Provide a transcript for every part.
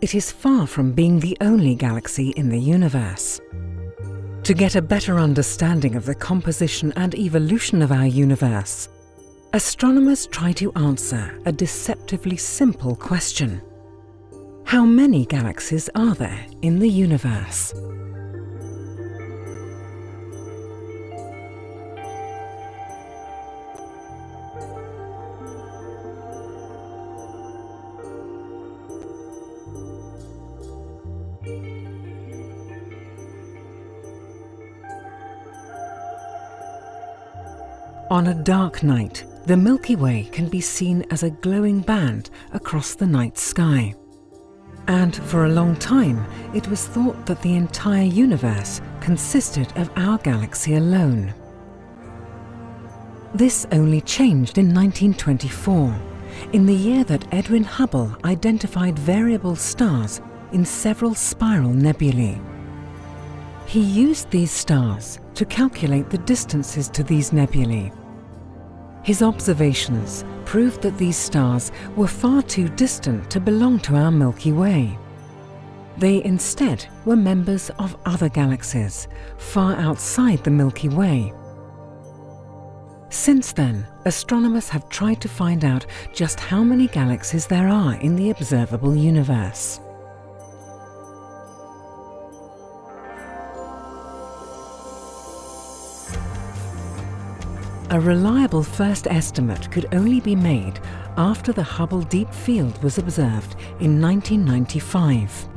it is far from being the only galaxy in the universe. To get a better understanding of the composition and evolution of our universe, astronomers try to answer a deceptively simple question. How many galaxies are there in the universe? On a dark night, the Milky Way can be seen as a glowing band across the night sky. And for a long time, it was thought that the entire universe consisted of our galaxy alone. This only changed in 1924, in the year that Edwin Hubble identified variable stars in several spiral nebulae. He used these stars to calculate the distances to these nebulae. His observations proved that these stars were far too distant to belong to our Milky Way. They instead were members of other galaxies, far outside the Milky Way. Since then, astronomers have tried to find out just how many galaxies there are in the observable universe. A reliable first estimate could only be made after the Hubble Deep Field was observed in 1995.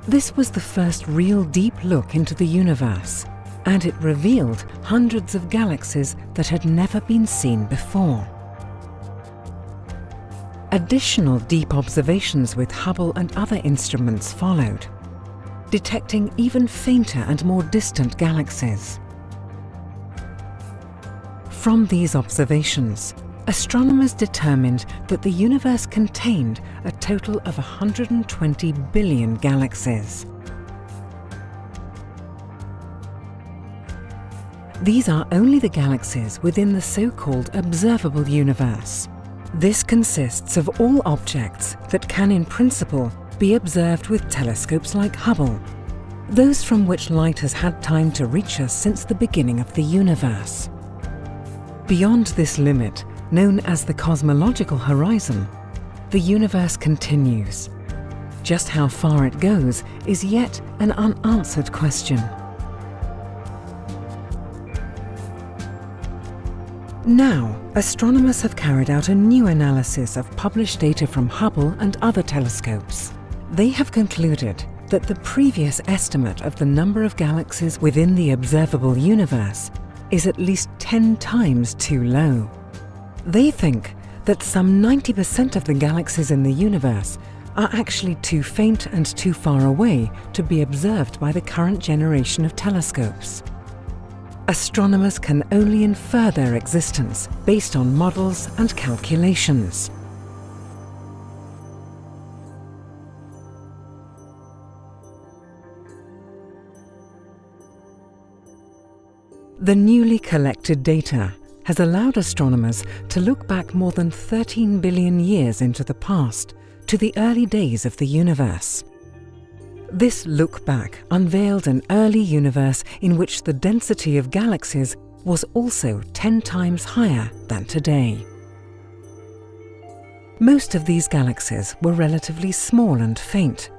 This was the first real deep look into the universe, and it revealed hundreds of galaxies that had never been seen before. Additional deep observations with Hubble and other instruments followed, detecting even fainter and more distant galaxies. From these observations, astronomers determined that the universe contained a total of 120 billion galaxies. These are only the galaxies within the so-called observable universe. This consists of all objects that can, in principle, be observed with telescopes like Hubble, those from which light has had time to reach us since the beginning of the universe. Beyond this limit, known as the cosmological horizon, the universe continues. Just how far it goes is yet an unanswered question. Now, astronomers have carried out a new analysis of published data from Hubble and other telescopes. They have concluded that the previous estimate of the number of galaxies within the observable universe is at least 10 times too low. They think that some 90% of the galaxies in the universe are actually too faint and too far away to be observed by the current generation of telescopes. Astronomers can only infer their existence based on models and calculations. The newly collected data has allowed astronomers to look back more than 13 billion years into the past, to the early days of the universe. This look back unveiled an early universe in which the density of galaxies was also 10 times higher than today. Most of these galaxies were relatively small and faint,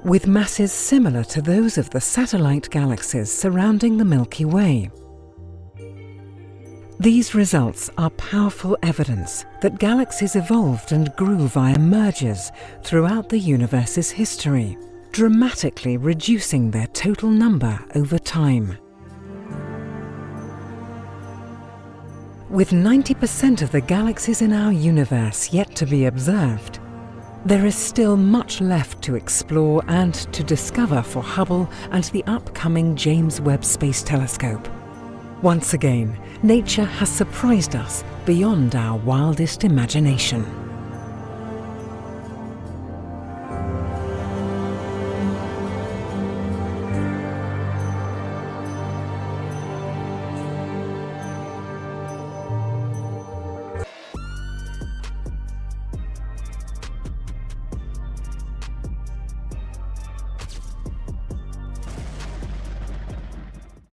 with masses similar to those of the satellite galaxies surrounding the Milky Way. These results are powerful evidence that galaxies evolved and grew via mergers throughout the universe's history, dramatically reducing their total number over time. With 90% of the galaxies in our universe yet to be observed, there is still much left to explore and to discover for Hubble and the upcoming James Webb Space Telescope. Once again, nature has surprised us beyond our wildest imagination.